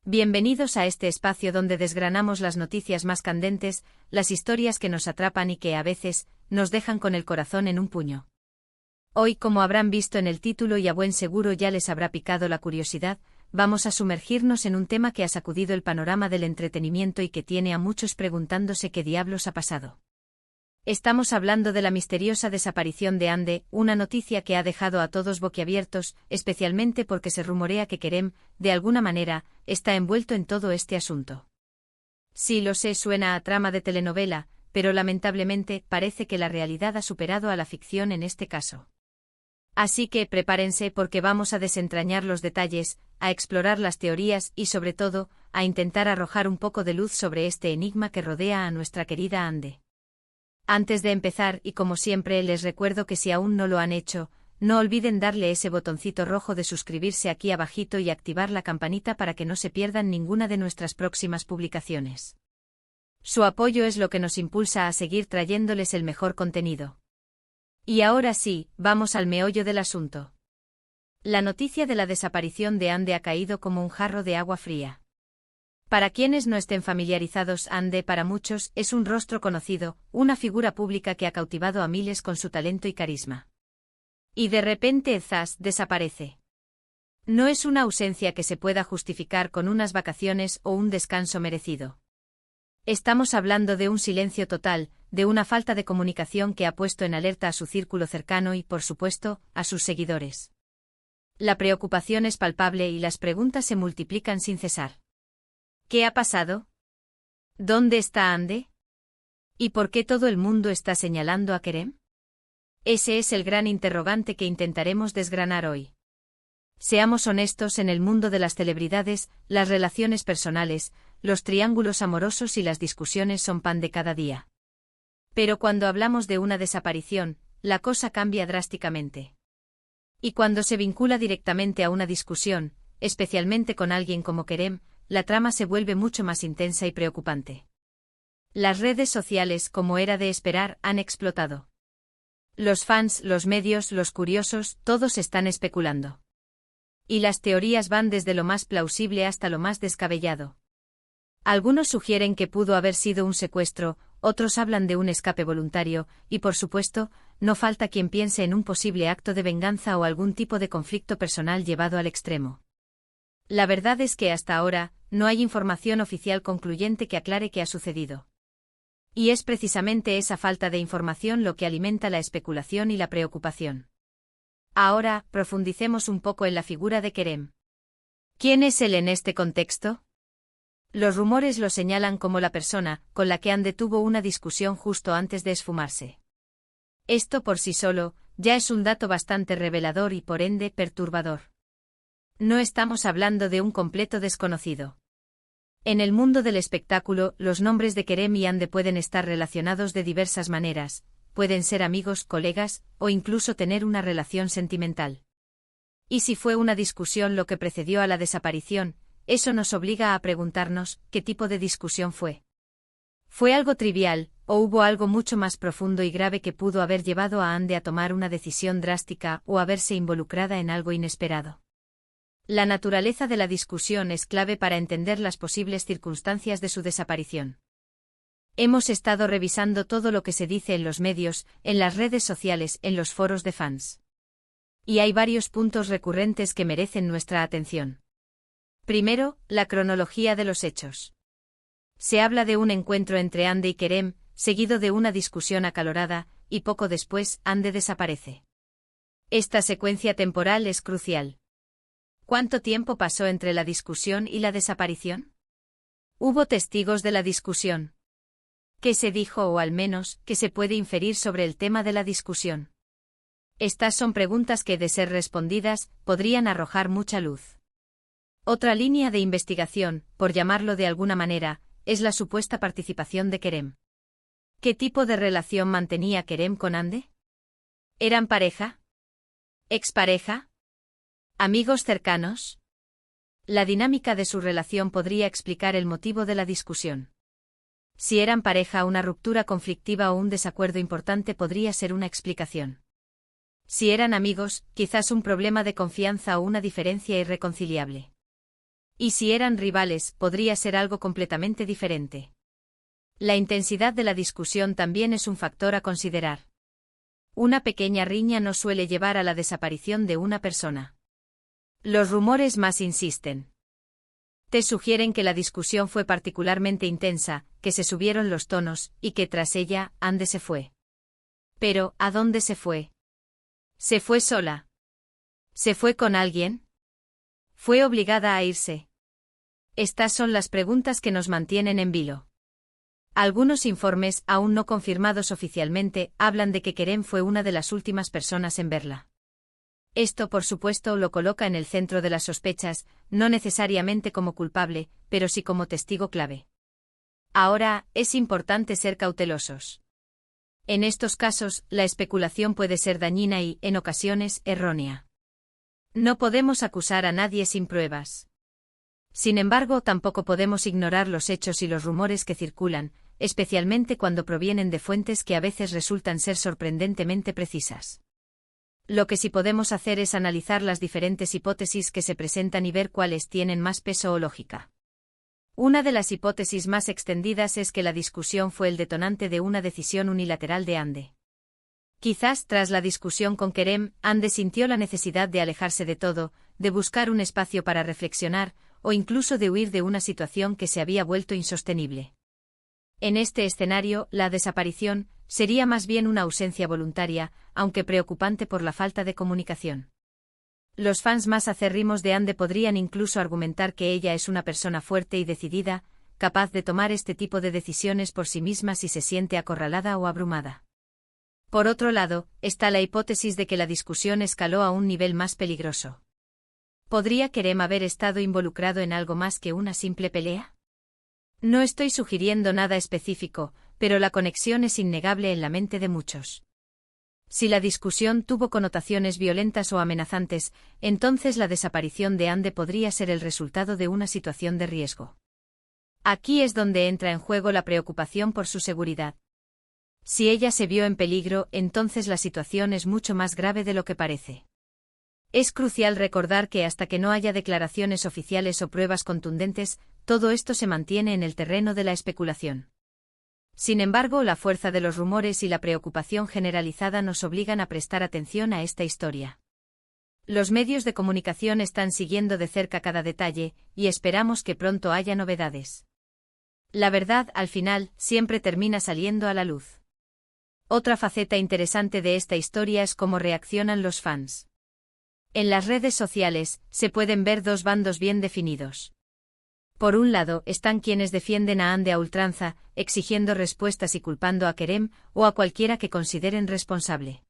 Bienvenidos a este espacio donde desgranamos las noticias más candentes, las historias que nos atrapan y que, a veces, nos dejan con el corazón en un puño. Hoy, como habrán visto en el título y a buen seguro ya les habrá picado la curiosidad, vamos a sumergirnos en un tema que ha sacudido el panorama del entretenimiento y que tiene a muchos preguntándose qué diablos ha pasado. Estamos hablando de la misteriosa desaparición de Ande, una noticia que ha dejado a todos boquiabiertos, especialmente porque se rumorea que Kerem, de alguna manera, está envuelto en todo este asunto. Sí, lo sé, suena a trama de telenovela, pero lamentablemente parece que la realidad ha superado a la ficción en este caso. Así que prepárense porque vamos a desentrañar los detalles, a explorar las teorías y sobre todo, a intentar arrojar un poco de luz sobre este enigma que rodea a nuestra querida Ande. Antes de empezar, y como siempre les recuerdo que si aún no lo han hecho, no olviden darle ese botoncito rojo de suscribirse aquí abajito y activar la campanita para que no se pierdan ninguna de nuestras próximas publicaciones. Su apoyo es lo que nos impulsa a seguir trayéndoles el mejor contenido. Y ahora sí, vamos al meollo del asunto. La noticia de la desaparición de Ande ha caído como un jarro de agua fría. Para quienes no estén familiarizados, Ande para muchos es un rostro conocido, una figura pública que ha cautivado a miles con su talento y carisma. Y de repente, zas, desaparece. No es una ausencia que se pueda justificar con unas vacaciones o un descanso merecido. Estamos hablando de un silencio total, de una falta de comunicación que ha puesto en alerta a su círculo cercano y, por supuesto, a sus seguidores. La preocupación es palpable y las preguntas se multiplican sin cesar. ¿Qué ha pasado? ¿Dónde está Ande? ¿Y por qué todo el mundo está señalando a Kerem? Ese es el gran interrogante que intentaremos desgranar hoy. Seamos honestos, en el mundo de las celebridades, las relaciones personales, los triángulos amorosos y las discusiones son pan de cada día. Pero cuando hablamos de una desaparición, la cosa cambia drásticamente. Y cuando se vincula directamente a una discusión, especialmente con alguien como Kerem, la trama se vuelve mucho más intensa y preocupante. Las redes sociales, como era de esperar, han explotado. Los fans, los medios, los curiosos, todos están especulando. Y las teorías van desde lo más plausible hasta lo más descabellado. Algunos sugieren que pudo haber sido un secuestro, otros hablan de un escape voluntario, y por supuesto, no falta quien piense en un posible acto de venganza o algún tipo de conflicto personal llevado al extremo. La verdad es que hasta ahora, no hay información oficial concluyente que aclare qué ha sucedido. Y es precisamente esa falta de información lo que alimenta la especulación y la preocupación. Ahora, profundicemos un poco en la figura de Kerem. ¿Quién es él en este contexto? Los rumores lo señalan como la persona con la que Ande tuvo una discusión justo antes de esfumarse. Esto por sí solo, ya es un dato bastante revelador y por ende perturbador. No estamos hablando de un completo desconocido. En el mundo del espectáculo, los nombres de Kerem y Ande pueden estar relacionados de diversas maneras, pueden ser amigos, colegas, o incluso tener una relación sentimental. Y si fue una discusión lo que precedió a la desaparición, eso nos obliga a preguntarnos, ¿qué tipo de discusión fue? ¿Fue algo trivial, o hubo algo mucho más profundo y grave que pudo haber llevado a Ande a tomar una decisión drástica o a verse involucrada en algo inesperado? La naturaleza de la discusión es clave para entender las posibles circunstancias de su desaparición. Hemos estado revisando todo lo que se dice en los medios, en las redes sociales, en los foros de fans. Y hay varios puntos recurrentes que merecen nuestra atención. Primero, la cronología de los hechos. Se habla de un encuentro entre Ande y Kerem, seguido de una discusión acalorada, y poco después, Ande desaparece. Esta secuencia temporal es crucial. ¿Cuánto tiempo pasó entre la discusión y la desaparición? ¿Hubo testigos de la discusión? ¿Qué se dijo o al menos, qué se puede inferir sobre el tema de la discusión? Estas son preguntas que, de ser respondidas, podrían arrojar mucha luz. Otra línea de investigación, por llamarlo de alguna manera, es la supuesta participación de Kerem. ¿Qué tipo de relación mantenía Kerem con Ande? ¿Eran pareja? ¿Expareja? ¿Amigos cercanos? La dinámica de su relación podría explicar el motivo de la discusión. Si eran pareja, una ruptura conflictiva o un desacuerdo importante podría ser una explicación. Si eran amigos, quizás un problema de confianza o una diferencia irreconciliable. Y si eran rivales, podría ser algo completamente diferente. La intensidad de la discusión también es un factor a considerar. Una pequeña riña no suele llevar a la desaparición de una persona. Los rumores más insisten. Te sugieren que la discusión fue particularmente intensa, que se subieron los tonos, y que tras ella, Anne se fue. Pero, ¿a dónde se fue? ¿Se fue sola? ¿Se fue con alguien? ¿Fue obligada a irse? Estas son las preguntas que nos mantienen en vilo. Algunos informes, aún no confirmados oficialmente, hablan de que Kerem fue una de las últimas personas en verla. Esto, por supuesto, lo coloca en el centro de las sospechas, no necesariamente como culpable, pero sí como testigo clave. Ahora, es importante ser cautelosos. En estos casos, la especulación puede ser dañina y, en ocasiones, errónea. No podemos acusar a nadie sin pruebas. Sin embargo, tampoco podemos ignorar los hechos y los rumores que circulan, especialmente cuando provienen de fuentes que a veces resultan ser sorprendentemente precisas. Lo que sí podemos hacer es analizar las diferentes hipótesis que se presentan y ver cuáles tienen más peso o lógica. Una de las hipótesis más extendidas es que la discusión fue el detonante de una decisión unilateral de Anne. Quizás tras la discusión con Kerem, Anne sintió la necesidad de alejarse de todo, de buscar un espacio para reflexionar, o incluso de huir de una situación que se había vuelto insostenible. En este escenario, la desaparición sería más bien una ausencia voluntaria, aunque preocupante por la falta de comunicación. Los fans más acérrimos de Anne podrían incluso argumentar que ella es una persona fuerte y decidida, capaz de tomar este tipo de decisiones por sí misma si se siente acorralada o abrumada. Por otro lado, está la hipótesis de que la discusión escaló a un nivel más peligroso. ¿Podría Kerem haber estado involucrado en algo más que una simple pelea? No estoy sugiriendo nada específico, pero la conexión es innegable en la mente de muchos. Si la discusión tuvo connotaciones violentas o amenazantes, entonces la desaparición de Anne podría ser el resultado de una situación de riesgo. Aquí es donde entra en juego la preocupación por su seguridad. Si ella se vio en peligro, entonces la situación es mucho más grave de lo que parece. Es crucial recordar que hasta que no haya declaraciones oficiales o pruebas contundentes, todo esto se mantiene en el terreno de la especulación. Sin embargo, la fuerza de los rumores y la preocupación generalizada nos obligan a prestar atención a esta historia. Los medios de comunicación están siguiendo de cerca cada detalle, y esperamos que pronto haya novedades. La verdad, al final, siempre termina saliendo a la luz. Otra faceta interesante de esta historia es cómo reaccionan los fans. En las redes sociales, se pueden ver dos bandos bien definidos. Por un lado, están quienes defienden a Anne a ultranza, exigiendo respuestas y culpando a Kerem, o a cualquiera que consideren responsable.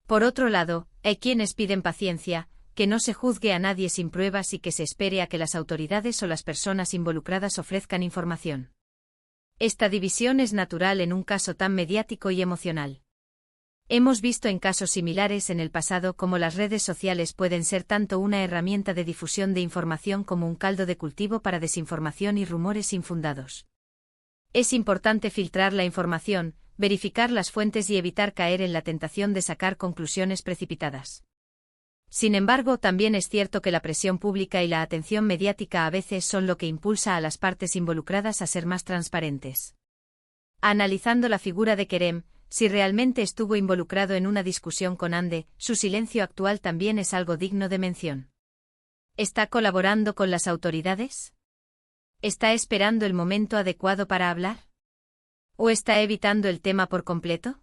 Por otro lado, hay quienes piden paciencia, que no se juzgue a nadie sin pruebas y que se espere a que las autoridades o las personas involucradas ofrezcan información. Esta división es natural en un caso tan mediático y emocional. Hemos visto en casos similares en el pasado cómo las redes sociales pueden ser tanto una herramienta de difusión de información como un caldo de cultivo para desinformación y rumores infundados. Es importante filtrar la información, verificar las fuentes y evitar caer en la tentación de sacar conclusiones precipitadas. Sin embargo, también es cierto que la presión pública y la atención mediática a veces son lo que impulsa a las partes involucradas a ser más transparentes. Analizando la figura de Kerem, si realmente estuvo involucrado en una discusión con Anne, su silencio actual también es algo digno de mención. ¿Está colaborando con las autoridades? ¿Está esperando el momento adecuado para hablar? ¿O está evitando el tema por completo?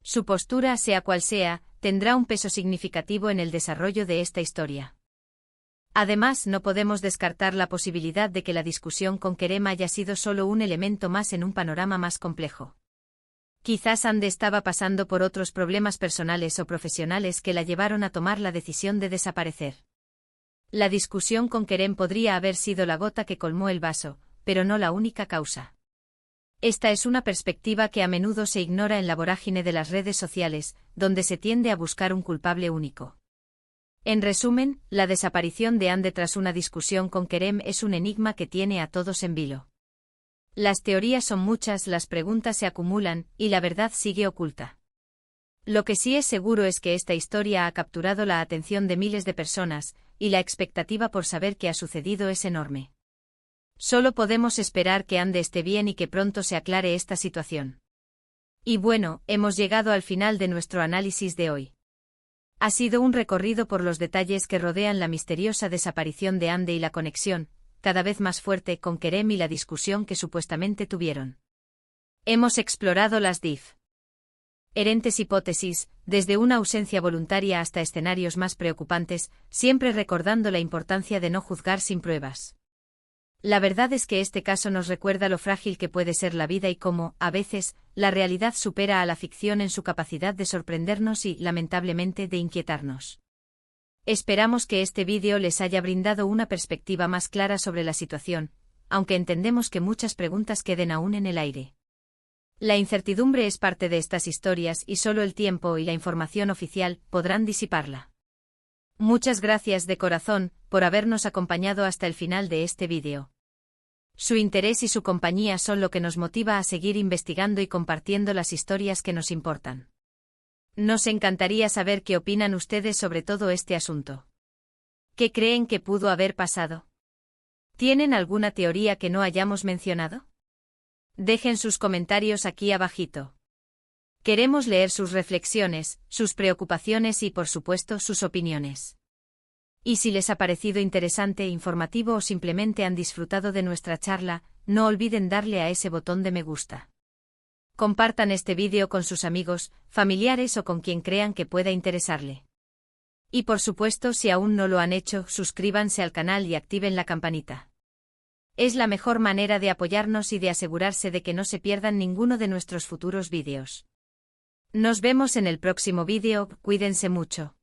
Su postura, sea cual sea, tendrá un peso significativo en el desarrollo de esta historia. Además, no podemos descartar la posibilidad de que la discusión con Kerem haya sido solo un elemento más en un panorama más complejo. Quizás Anne estaba pasando por otros problemas personales o profesionales que la llevaron a tomar la decisión de desaparecer. La discusión con Kerem podría haber sido la gota que colmó el vaso, pero no la única causa. Esta es una perspectiva que a menudo se ignora en la vorágine de las redes sociales, donde se tiende a buscar un culpable único. En resumen, la desaparición de Anne tras una discusión con Kerem es un enigma que tiene a todos en vilo. Las teorías son muchas, las preguntas se acumulan, y la verdad sigue oculta. Lo que sí es seguro es que esta historia ha capturado la atención de miles de personas, y la expectativa por saber qué ha sucedido es enorme. Solo podemos esperar que Ande esté bien y que pronto se aclare esta situación. Y bueno, hemos llegado al final de nuestro análisis de hoy. Ha sido un recorrido por los detalles que rodean la misteriosa desaparición de Ande y la conexión, cada vez más fuerte, con Kerem y la discusión que supuestamente tuvieron. Hemos explorado las diferentes hipótesis, desde una ausencia voluntaria hasta escenarios más preocupantes, siempre recordando la importancia de no juzgar sin pruebas. La verdad es que este caso nos recuerda lo frágil que puede ser la vida y cómo, a veces, la realidad supera a la ficción en su capacidad de sorprendernos y, lamentablemente, de inquietarnos. Esperamos que este vídeo les haya brindado una perspectiva más clara sobre la situación, aunque entendemos que muchas preguntas queden aún en el aire. La incertidumbre es parte de estas historias y solo el tiempo y la información oficial podrán disiparla. Muchas gracias de corazón por habernos acompañado hasta el final de este vídeo. Su interés y su compañía son lo que nos motiva a seguir investigando y compartiendo las historias que nos importan. Nos encantaría saber qué opinan ustedes sobre todo este asunto. ¿Qué creen que pudo haber pasado? ¿Tienen alguna teoría que no hayamos mencionado? Dejen sus comentarios aquí abajito. Queremos leer sus reflexiones, sus preocupaciones y, por supuesto, sus opiniones. Y si les ha parecido interesante, informativo o simplemente han disfrutado de nuestra charla, no olviden darle a ese botón de me gusta. Compartan este vídeo con sus amigos, familiares o con quien crean que pueda interesarle. Y por supuesto, si aún no lo han hecho, suscríbanse al canal y activen la campanita. Es la mejor manera de apoyarnos y de asegurarse de que no se pierdan ninguno de nuestros futuros vídeos. Nos vemos en el próximo vídeo, cuídense mucho.